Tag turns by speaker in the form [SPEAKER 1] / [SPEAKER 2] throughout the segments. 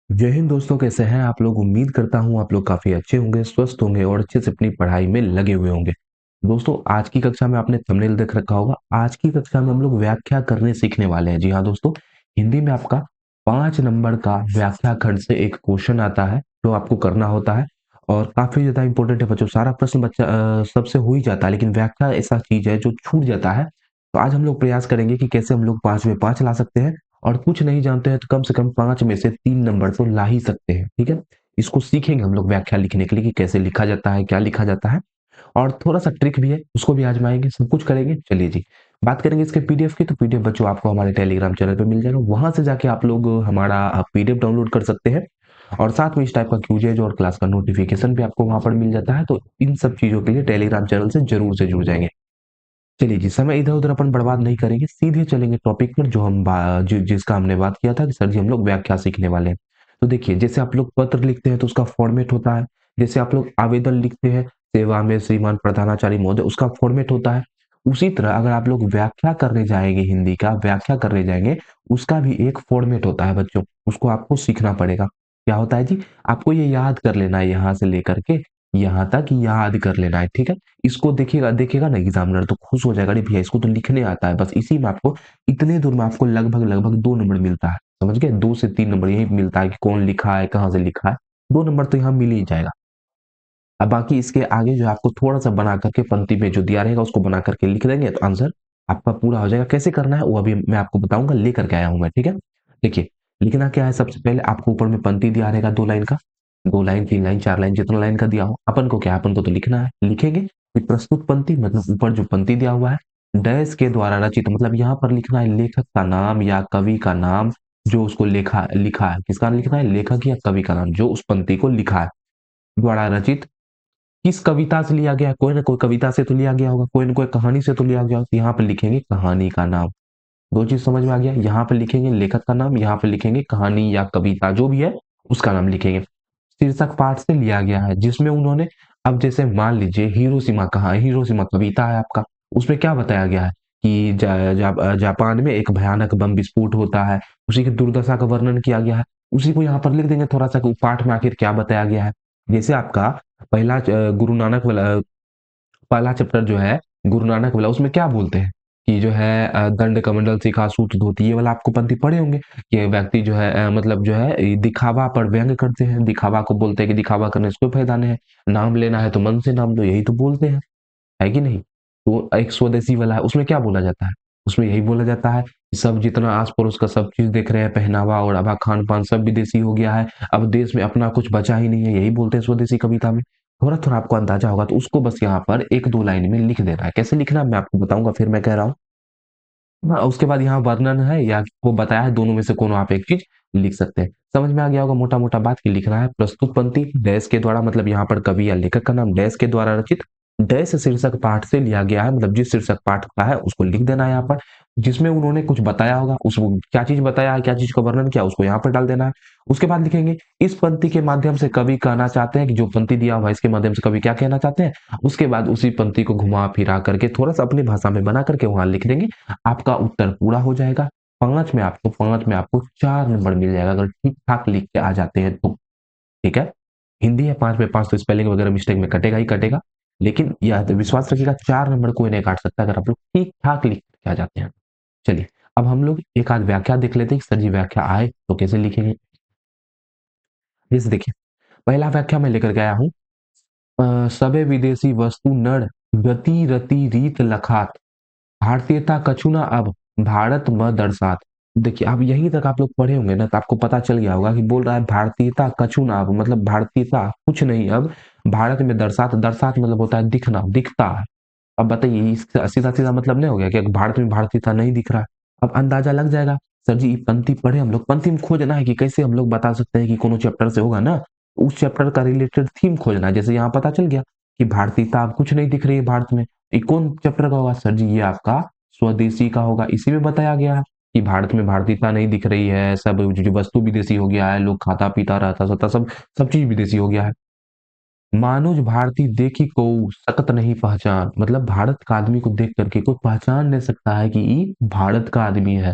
[SPEAKER 1] जय हिंद दोस्तों, कैसे हैं आप लोग। उम्मीद करता हूं आप लोग काफी अच्छे होंगे, स्वस्थ होंगे और अच्छे से अपनी पढ़ाई में लगे हुए होंगे। दोस्तों, आज की कक्षा में आपने थंबनेल देख रखा होगा। आज की कक्षा में हम लोग व्याख्या करने सीखने वाले हैं। जी हाँ दोस्तों, हिंदी में आपका 5 नंबर का व्याख्या खंड से एक क्वेश्चन आता है जो आपको करना होता है और काफी ज्यादा इंपॉर्टेंट है बच्चों। सारा प्रश्न बच्चा सबसे हो ही जाता है, लेकिन व्याख्या ऐसा चीज है जो छूट जाता है। तो आज हम लोग प्रयास करेंगे कि कैसे हम लोग 5 में 5 ला सकते हैं और कुछ नहीं जानते हैं तो कम से कम 5 में से 3 नंबर तो ला ही सकते हैं। ठीक है, इसको सीखेंगे हम लोग व्याख्या लिखने के लिए कि कैसे लिखा जाता है, क्या लिखा जाता है और थोड़ा सा ट्रिक भी है, उसको भी आजमाएंगे, सब कुछ करेंगे। चलिए जी, बात करेंगे इसके पीडीएफ की। तो पीडीएफ बच्चों आपको हमारे टेलीग्राम चैनल पे मिल जाएगा, वहां से जाके आप लोग हमारा पीडीएफ डाउनलोड कर सकते हैं और साथ में इस टाइप का क्यूजेज और क्लास का नोटिफिकेशन भी आपको वहां पर मिल जाता है। तो इन सब चीजों के लिए टेलीग्राम चैनल से जरूर से जुड़ जाएंगे। चलिए जी, समय इधर-उधर अपन बर्बाद नहीं करेंगे, सीधे चलेंगे टॉपिक पर जो हम जिसका हमने बात किया था कि सर जी हम लोग व्याख्या सीखने वाले हैं। तो देखिए, जैसे आप लोग पत्र लिखते हैं तो उसका फॉर्मेट होता है, जैसे आप लोग आवेदन लिखते हैं, सेवा में श्रीमान प्रधानाचार्य महोदय, उसका फॉर्मेट होता है। उसी तरह अगर आप लोग व्याख्या करने जाएँगे, हिंदी का व्याख्या करने जाएँगे, उसका भी एक फॉर्मेट होता है बच्चों, उसको आपको सीखना पड़ेगा। क्या होता है जी? आपको ये याद कर लेना है, यहाँ से लेकर के यहाँ तक याद कर लेना है, ठीक है? इसको देखिएगा देखेगा ना एग्जामिनर तो खुश हो जाएगा, अरे भैया इसको तो लिखने आता है। बस इसी में आपको इतने दूर में आपको लगभग 2 नंबर मिलता है, समझ गए? 2 से 3 नंबर यही मिलता है कि कौन लिखा है, कहाँ से लिखा है। 2 नंबर तो यहाँ मिल ही जाएगा। अब बाकी इसके आगे जो आपको थोड़ा-सा बना करके पंक्ति में जो दिया रहेगा उसको बना करके लिख देंगे तो आंसर आपका पूरा हो जाएगा। कैसे करना है वो अभी मैं आपको बताऊँगा, लेकर के आया हूँ मैं, ठीक है? देखिए, लिखना क्या है, सबसे पहले आपको ऊपर में पंक्ति दिया रहेगा 2 लाइन का, 2 लाइन, 3 लाइन, 4 लाइन जितना लाइन का दिया हो। अपन को क्या है, अपन को तो लिखना है। लिखेंगे फिर प्रस्तुत पंक्ति मतलब ऊपर जो पंक्ति दिया हुआ है, डैश के द्वारा रचित मतलब यहाँ पर लिखना है लेखक का नाम या कवि का नाम जो उसको लिखा है। किसका लिखना है? लेखक या कवि का नाम जो उस पंक्ति को लिखा है। द्वारा रचित किस कविता से लिया गया है? कोई ना कोई कविता से तो लिया गया होगा, कोई ना कोई कहानी से तो लिया गया होगा। तो यहाँ पे लिखेंगे कहानी का नाम। 2 चीज़ समझ में आ गया? यहाँ पे लिखेंगे लेखक का नाम, यहाँ पे लिखेंगे कहानी या कविता जो भी है उसका नाम लिखेंगे। शीर्षक पाठ से लिया गया है जिसमें उन्होंने, अब जैसे मान लीजिए हिरोशिमा कहाँ है, हिरोशिमा कविता है आपका, उसमें क्या बताया गया है कि जापान में एक भयानक बम विस्फोट होता है, उसी की दुर्दशा का वर्णन किया गया है। उसी को यहाँ पर लिख देंगे थोड़ा-सा कि पाठ में आखिर क्या बताया गया है। जैसे आपका पहला गुरु नानक वाला पहला चैप्टर जो है गुरु नानक वाला, उसमें क्या बोलते हैं कि जो है दंड कमंडल शिखा सूत्र धोती, ये वाला आपको पंक्ति पढ़े होंगे कि व्यक्ति जो है मतलब जो है दिखावा पर व्यंग करते हैं, दिखावा को बोलते हैं कि दिखावा करने से कोई फायदा नहीं है, नाम लेना है तो मन से नाम लो, यही तो बोलते हैं, है कि नहीं? तो एक स्वदेशी वाला है, उसमें क्या बोला जाता है? उसमें यही बोला जाता है कि सब जितना आस-पड़ोस का सब चीज़ देख रहे हैं, पहनावा, ओढ़ावा, खान-पान सब विदेशी हो गया है, अब देश में अपना कुछ बचा ही नहीं है, यही बोलते हैं स्वदेशी कविता में। थोड़ा-थोड़ा आपको अंदाजा होगा तो उसको बस यहाँ पर 1-2 लाइन में लिख देना है। कैसे लिखना है मैं आपको बताऊँगा, फिर मैं कह रहा हूँ। हाँ, उसके बाद यहाँ वर्णन है या वो बताया है, दोनों में से कोनो आप एक चीज़ लिख सकते हैं। समझ में आ गया होगा मोटा-मोटा बात कि लिखना है प्रस्तुत पंक्ति डैश के द्वारा मतलब यहाँ पर कवि या लेखक का नाम डैश के द्वारा रचित, डैश शीर्षक पाठ से लिया गया है मतलब जिस शीर्षक पाठ का है उसको लिख देना है यहाँ पर। जिसमें उन्होंने कुछ बताया होगा, उसको क्या चीज़ बताया है, क्या चीज़ का वर्णन किया उसको यहाँ पर डाल देना है। उसके बाद लिखेंगे इस पंक्ति के माध्यम से कवि कहना चाहते हैं कि जो पंक्ति दिया हुआ है इसके माध्यम से कवि क्या कहना चाहते हैं। उसके बाद उसी पंक्ति को घुमा-फिरा करके थोड़ा-सा अपनी भाषा में बना करके वहाँ लिख देंगे। आपका उत्तर पूरा हो जाएगा। 5 में आपको 4 नंबर मिल जाएगा अगर ठीक-ठाक लिख के आ जाते हैं तो, ठीक है? हिंदी है 5 में 5 तो स्पेलिंग वगैरह मिस्टेक में कटेगा ही कटेगा। लेकिन यह तो विश्वास रखिएगा 4 नंबर कोई नहीं काट सकता अगर आप लोग ठीक-ठाक लिख के आ जाते हैं। चलिए, अब हम लोग एक आध व्याख्या देख लेते हैं कि सर जी व्याख्या आए तो कैसे लिखेंगे? जैसे देखिए, पहला व्याख्या मैं लेकर के आया हूँ। सबे विदेशी वस्तु नर गति रति रीत लखात भारतीयता कछु ना अब भारत म दर्शात। देखिए, अब यहीं तक आप लोग पढ़े होंगे ना तो आपको पता चल गया होगा कि बोल रहा है भारतीयता कछु ना अब मतलब भारतीयता कुछ नहीं अब भारत में दर्शात, दर्शात मतलब होता है दिखना, दिखता है। अब बताइए इसका सीधा-सीधा मतलब नहीं हो गया कि भारत में भारतीयता नहीं दिख रहा है। अब अंदाजा लग जाएगा, सर जी पंक्ति पढ़े हम लोग, पंक्ति में खोजना है कि कैसे हम लोग बता सकते हैं कि कोनो चैप्टर से होगा ना, उस चैप्टर का रिलेटेड थीम खोजना है। जैसे यहाँ पता चल गया कि भारतीयता अब कुछ नहीं दिख रही है भारत में। ये कौन चैप्टर का होगा? सर जी ये आपका स्वदेशी का होगा। इसी में बताया गया है कि भारत में भारतीयता नहीं दिख रही है, सब जो वस्तु विदेशी हो गया है, लोग खाता-पीता रहता-सहता सब सब चीज़ विदेशी हो गया है। मानुज भारती देखी को सकत नहीं पहचान मतलब भारत का आदमी को देख करके कोई पहचान नहीं सकता है कि ये भारत का आदमी है।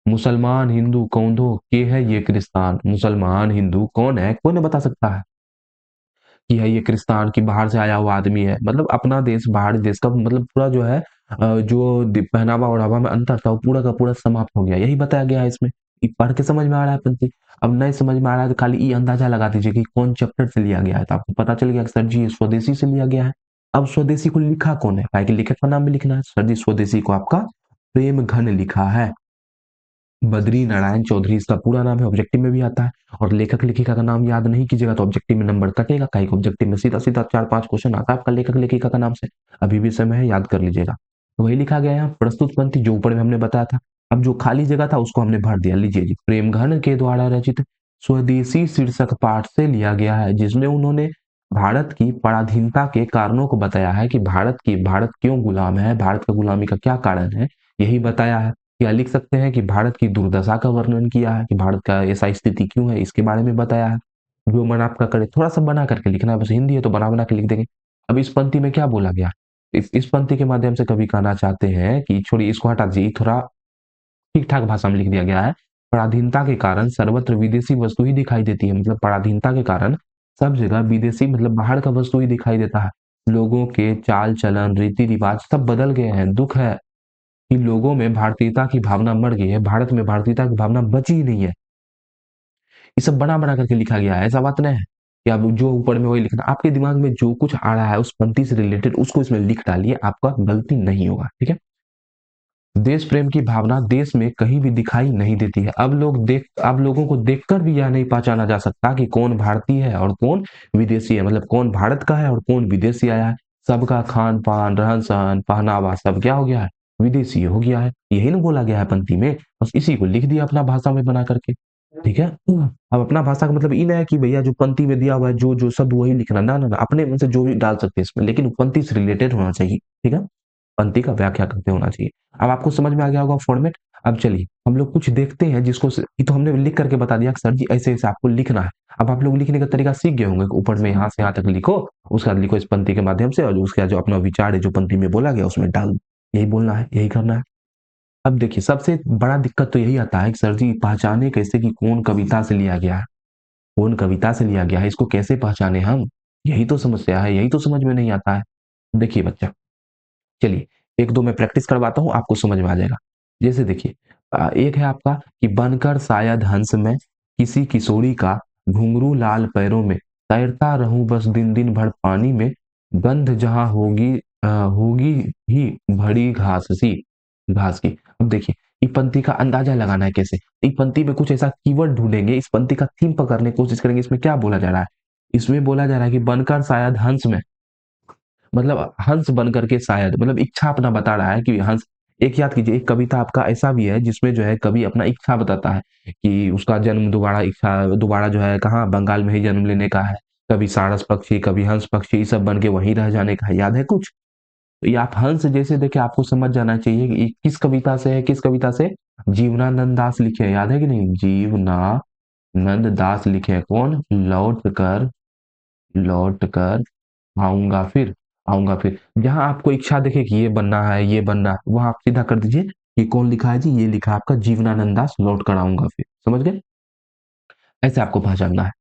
[SPEAKER 1] मुसलमान हिंदू कौंधो के है ये क्रिस्तान। मुसलमान हिंदू कौन है, कौन बता सकता है कि है ये क्रिस्तान, की बाहर से आया हुआ आदमी है। मतलब अपना देश बाहरी देश का मतलब पूरा जो है जो पहनावा ओढ़ावा में अंतर था वो पूरा का पूरा समाप्त हो गया, यही बताया गया है इसमें। ये पढ़ के समझ में आ रहा है पंथी। अब नहीं समझ में आ रहा है तो खाली ये अंदाजा लगा दीजिए कि कौन चैप्टर से लिया गया है, तो आपको पता चल गया कि सर जी ये स्वदेशी से लिया गया है। अब स्वदेशी को लिखा कौन है, काहे कि लेखक का नाम भी लिखना है। सर जी स्वदेशी को आपका प्रेम घन लिखा है। बद्री नारायण चौधरी इसका पूरा नाम है, ऑब्जेक्टिव में भी आता है। और लेखक लेखिका का नाम याद नहीं कीजिएगा तो ऑब्जेक्टिव में नंबर कटेगा, कहीं ऑब्जेक्टिव में सीधा सीधा 4-5 क्वेश्चन आता है आपका लेखक लेखिका का नाम से। अभी भी समय है, याद कर लीजिएगा। तो वही लिखा गया है प्रस्तुत पंक्ति जो ऊपर में हमने बताया था। अब जो खाली जगह था उसको हमने भर दिया, लीजिए जी। प्रेमघन के द्वारा रचित स्वदेशी शीर्षक पाठ से लिया गया है, जिसमें उन्होंने भारत की पराधीनता के कारणों को बताया है कि भारत क्यों गुलाम है, भारत का गुलामी का क्या कारण है, यही बताया है। या लिख सकते हैं कि भारत की दुर्दशा का वर्णन किया है, कि भारत का ऐसा स्थिति क्यों है इसके बारे में बताया है। जो मन आपका करे थोड़ा सा बना करके लिखना है, बस हिंदी है तो बना बना के लिख देंगे। अब इस पंक्ति में क्या बोला गया, इस पंक्ति के माध्यम से कवि कहना चाहते हैं कि छोड़िए इसको हटा दीजिए, थोड़ा ठीक ठाक भाषा में लिख दिया गया है। पराधीनता के कारण सर्वत्र विदेशी वस्तु ही दिखाई देती है, मतलब पराधीनता के कारण सब जगह विदेशी मतलब बाहर का वस्तु ही दिखाई देता है। लोगों के चाल चलन रीति रिवाज सब बदल गए हैं। दुख है कि लोगों में भारतीयता की भावना मर गई है, भारत में भारतीयता की भावना बची ही नहीं है। ये सब बना बना करके लिखा गया है, ऐसा बात नहीं है कि अब जो ऊपर में वही लिखना। आपके दिमाग में जो कुछ आ रहा है उस पंक्ति से रिलेटेड उसको इसमें लिख डालिए, आपका गलती नहीं होगा, ठीक है। देश प्रेम की भावना देश में कहीं भी दिखाई नहीं देती है। अब लोगों को देखकर भी यह नहीं पहचाना जा सकता कि कौन भारतीय है और कौन विदेशी है, मतलब कौन भारत का है और कौन विदेशी आया है। सबका खान पान रहन सहन पहनावा सब क्या हो गया है, विदेशी हो गया है। यही ना बोला गया है पंक्ति में, बस इसी को लिख दिया अपना भाषा में बना करके, ठीक है। अब अपना भाषा का मतलब इन है कि भैया जो पंक्ति में दिया हुआ है जो जो सब वही लिखना, ना ना ना अपने मन से जो भी डाल सकते हैं इसमें, लेकिन पंक्ति से रिलेटेड होना चाहिए, ठीक है। पंक्ति का व्याख्या करते होना चाहिए। अब आपको समझ में आ गया होगा फॉर्मेट। अब चलिए हम लोग कुछ देखते हैं जिसको ये तो हमने लिख करके बता दिया कि सर जी ऐसे ऐसे आपको लिखना है। अब आप लोग लिखने का तरीका सीख गए होंगे, ऊपर में यहाँ से यहाँ तक लिखो, उसके बाद लिखो इस पंक्ति के माध्यम से, और उसके बाद जो अपना विचार है जो पंक्ति में बोला गया उसमें डाल, यही बोलना है, यही करना है। अब देखिए सबसे बड़ा दिक्कत तो यही आता है कि सर जी पहचाने कैसे कि कौन कविता से लिया गया है, कौन कविता से लिया गया है, इसको कैसे पहचाने हम, यही तो समस्या है, यही तो समझ में नहीं आता है। देखिए बच्चा, चलिए एक दो मैं प्रैक्टिस करवाता हूँ, आपको समझ में आ जाएगा। जैसे देखिए एक है आपका कि बनकर शायद हंस में किसी किशोरी का घुंघरू लाल पैरों में तैरता रहूं बस दिन दिन भर पानी में गंध जहां होगी होगी ही भरी घास सी घास की। अब देखिए इस पंक्ति का अंदाजा लगाना है कैसे, इस पंक्ति में कुछ ऐसा कीवर्ड ढूंढेंगे, इस पंक्ति का थीम पकड़ने की कोशिश करेंगे। इसमें क्या बोला जा रहा है, इसमें बोला जा रहा है कि बनकर शायद हंस में, मतलब हंस बन करके शायद मतलब इच्छा अपना बता रहा है कि हंस। एक याद कीजिए एक कविता आपका ऐसा भी है जिसमें जो है कवि अपना इच्छा बताता है कि उसका जन्म दोबारा इच्छा दोबारा जो है कहाँ बंगाल में ही जन्म लेने का है। कभी सारस पक्षी कभी हंस पक्षी ये सब बन के वहीं रह जाने का है, याद है कुछ। तो ये आप हंस जैसे देखे आपको समझ जाना चाहिए कि ये किस कविता से है, किस कविता से, जीवनानंद दास लिखे हैं, याद है कि नहीं, जीवनानंद दास लिखे हैं। कौन, लौट कर आऊँगा फिर, आऊँगा फिर। जहाँ आपको इच्छा दिखे कि ये बनना है, ये बनना है, वहाँ आप सीधा कर दीजिए कि कौन लिखा है जी, ये लिखा है आपका जीवनानंद दास, लौट कर आऊँगा फिर। समझ गए? ऐसे आपको पहचानना है।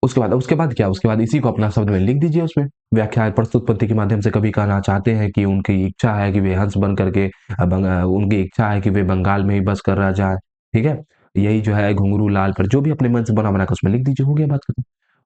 [SPEAKER 1] उसके बाद क्या, उसके बाद इसी को अपना शब्द में लिख दीजिए उसमें। व्याख्या प्रस्तुत पद्धति के माध्यम से कवि कहना चाहते हैं कि उनकी इच्छा है कि वे हंस बन करके उनकी इच्छा है कि वे बंगाल में ही बस कर रह जाए, ठीक है। यही जो है घुंघरू लाल पर जो भी अपने मन से बना बना कर उसमें लिख दीजिए, हो गया बात खत्म।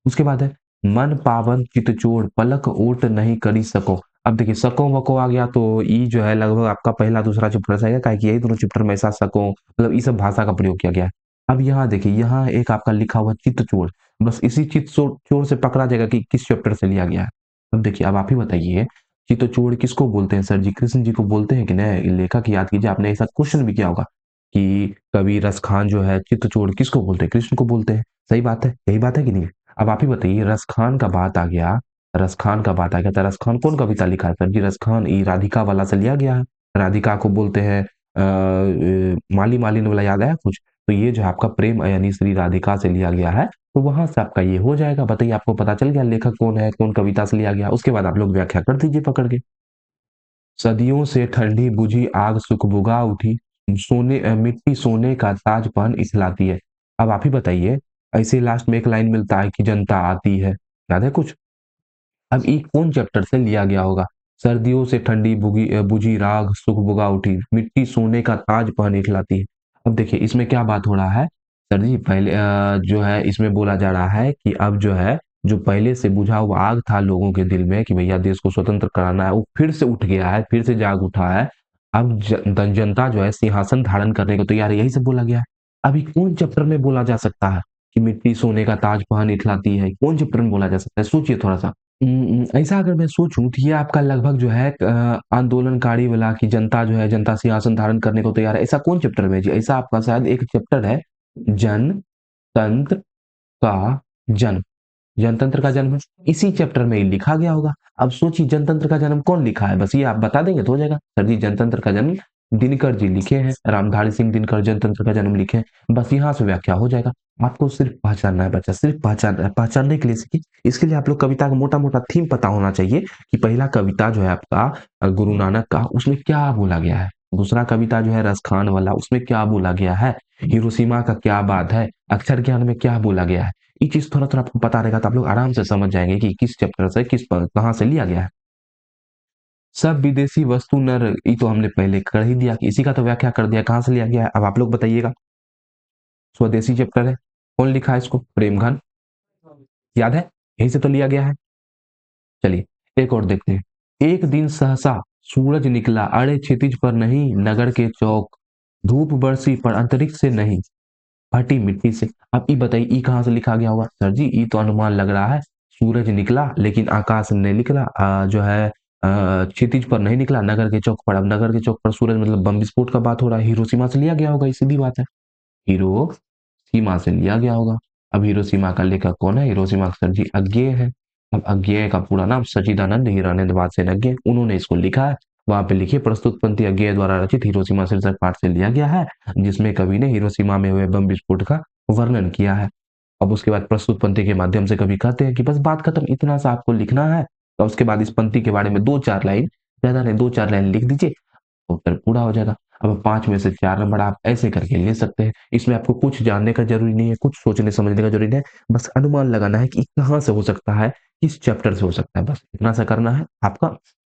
[SPEAKER 1] उसके बाद है मन पावन चितचोर पलक ओट नहीं करी सको। अब देखिए सको वको आ गया तो ई जो है लगभग आपका पहला दूसरा चैप्टर से आएगा, काहे कि यही दोनों चैप्टर में ऐसा सको मतलब ये सब भाषा का प्रयोग किया गया है। अब यहाँ देखिए यहाँ एक आपका लिखा हुआ चित्तचोर, बस इसी चित्तचोर से पकड़ा जाएगा कि किस चैप्टर से लिया गया है। अब देखिए अब आप ही बताइए चित्तचोर किसको बोलते हैं, सर जी कृष्ण जी को बोलते हैं कि नहीं, लेखक याद कीजिए आपने ऐसा क्वेश्चन भी किया होगा कि कवि रसखान जो है चित्तचोर किसको बोलते हैं, कृष्ण को बोलते हैं। सही बात है, यही बात है कि नहीं। अब आप ही बताइए रसखान का बात आ गया, रसखान का बात आ गया तो रसखान कौन कविता लिखा है, सर जी रसखान ये राधिका वाला से लिया गया है। राधिका को बोलते हैं माली मालिन वाला, याद आया कुछ। तो ये जो है आपका प्रेम यानी श्री राधिका से लिया गया है, तो वहां से आपका ये हो जाएगा। बताइए आपको पता चल गया लेखक कौन है, कौन कविता से लिया गया। उसके बाद आप लोग व्याख्या कर दीजिए पकड़ के। सदियों से ठंडी बुझी आग सुख बुझा उठी, मिट्टी सोने का ताजपन इखलाती है। अब आप ही बताइए, ऐसे लास्ट में एक लाइन मिलता है कि जनता आती है, याद है कुछ? अब ये कौन चैप्टर से लिया गया होगा? सर्दियों से ठंडी बुझी राख सुख बुगा उठी, मिट्टी सोने का ताज पहन इखलाती है। अब देखिए इसमें क्या बात हो रहा है? सर जी पहले जो है इसमें बोला जा रहा है कि अब जो है, जो पहले से बुझा हुआ आग था लोगों के दिल में कि भैया देश को स्वतंत्र कराना है, वो फिर से उठ गया है, फिर से जाग उठा है। अब जनता जो है सिंहासन धारण करने को तैयार है, यही सब बोला गया है। अभी कौन चैप्टर में बोला जा सकता है कि मिट्टी सोने का ताज पहन इखलाती है? कौन चैप्टर में बोला जा सकता है? सोचिए थोड़ा सा। ऐसा अगर मैं सोचूँ तो ये आपका लगभग जो है आंदोलनकारी वाला कि जनता जो है, जनता सिंहासन धारण करने को तैयार है, ऐसा कौन चैप्टर में है जी? ऐसा आपका शायद एक चैप्टर है, जनतंत्र का जन्म। जनतंत्र का जन्म है, इसी चैप्टर में ही लिखा गया होगा। अब सोचिए जनतंत्र का जन्म कौन लिखा है? बस ये आप बता देंगे तो हो जाएगा। सर जी जनतंत्र का जन्म दिनकर जी लिखे हैं, रामधारी सिंह दिनकर जनतंत्र का जन्म लिखे हैं। बस यहाँ से व्याख्या हो जाएगा। आपको सिर्फ पहचानना है बच्चा, सिर्फ पहचानने के लिए सीखिए। इसके लिए आप लोग कविता का मोटा-मोटा थीम पता होना चाहिए कि पहला कविता जो है आपका गुरु नानक का, उसमें क्या बोला गया है? दूसरा कविता जो है रसखान वाला, उसमें क्या बोला गया है? हिरोशिमा का क्या बात है? अक्षर ज्ञान में क्या बोला गया है? ये चीज़ थोड़ा-थोड़ा आपको पता रहेगा तो आप लोग आराम से समझ जाएँगे कि किस चैप्टर से कहाँ से लिया गया है। सब विदेशी वस्तु न र ये तो हमने पहले कर ही दिया कि इसी का तो व्याख्या कर दिया, कहाँ से लिया गया है? अब आप लोग बताइएगा। स्वदेशी चैप्टर है, कौन लिखा है इसको? प्रेमघन, याद है? यहीं से तो लिया गया है। चलिए, एक और देखते हैं। एक दिन सहसा सूरज निकला, अड़े क्षितिज पर नहीं, नगर के चौक, धूप बरसी पर अंतरिक्ष से नहीं, फटी मिट्टी से। अब ये बताइए ये कहाँ से लिखा गया होगा? सर जी ये तो अनुमान लग रहा है, सूरज निकला लेकिन आकाश में नहीं निकला, जो है क्षितिज पर नहीं निकला, नगर के चौक पर। अब नगर के चौक पर सूरज मतलब बम विस्फोट का बात हो रहा है, हिरोशिमा से लिया गया होगा, ये सीधी बात है। हिरोशिमा से लिया गया होगा। अब हिरोशिमा का लेखक कौन है? हिरोशिमा सर जी अज्ञेय है। अब अज्ञेय का पूरा नाम सच्चिदानंद हिरानंद वात्सेन अज्ञेय, उन्होंने इसको लिखा है। वहां पे लिखिए, प्रस्तुत पंक्ति अज्ञेय द्वारा रचित हिरोशिमा शीर्षक पाठ से लिया गया है, जिसमें कवि ने हिरोशिमा में हुए बम विस्फोट का वर्णन किया है। अब उसके बाद प्रस्तुत पंक्ति के माध्यम से कवि कहते हैं कि बस बात खत्म, इतना सा आपको लिखना है। और उसके बाद इस पंक्ति के बारे में दो चार लाइन, ज्यादा नहीं दो चार लाइन लिख दीजिए, उत्तर पूरा हो जाएगा। अब 5 में से 4 नंबर आप ऐसे करके ले सकते हैं। इसमें आपको कुछ जानने का ज़रूरी नहीं है, कुछ सोचने समझने का ज़रूरी नहीं है, बस अनुमान लगाना है कि कहाँ से हो सकता है, किस चैप्टर से हो सकता है, बस इतना सा करना है, आपका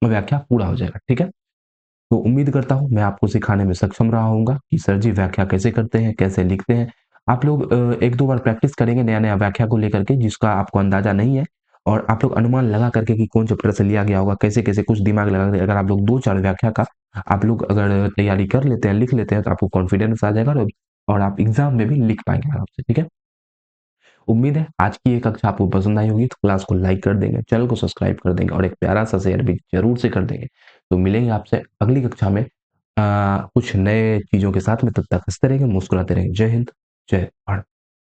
[SPEAKER 1] व्याख्या पूरा हो जाएगा, ठीक है? तो उम्मीद करता हूँ मैं आपको सिखाने में सक्षम रहा होऊँगा कि सर जी व्याख्या कैसे करते हैं, कैसे लिखते हैं। आप लोग 1-2 बार प्रैक्टिस करेंगे नया-नया व्याख्या को लेकर के जिसका आपको अंदाज़ा नहीं है, और आप लोग अनुमान लगा करके कि कौन चैप्टर से लिया गया होगा, कैसे-कैसे कुछ दिमाग लगा के अगर आप लोग 2-4 व्याख्या का आप लोग अगर तैयारी कर लेते हैं, लिख लेते हैं तो आपको कॉन्फिडेंस आ जाएगा, और आप एग्ज़ाम में भी लिख पाएँगे आराम से, ठीक है? उम्मीद है आज की ये कक्षा आपको पसंद आई होगी, तो क्लास को लाइक कर देंगे, चैनल को सब्सक्राइब कर देंगे और एक प्यारा-सा शेयर भी ज़रूर से कर देंगे। तो मिलेंगे आपसे अगली कक्षा में कुछ नए चीज़ों के साथ में, तब तक हँसते रहेंगे, मुस्कुराते रहेंगे। जय हिंद, जय भारत।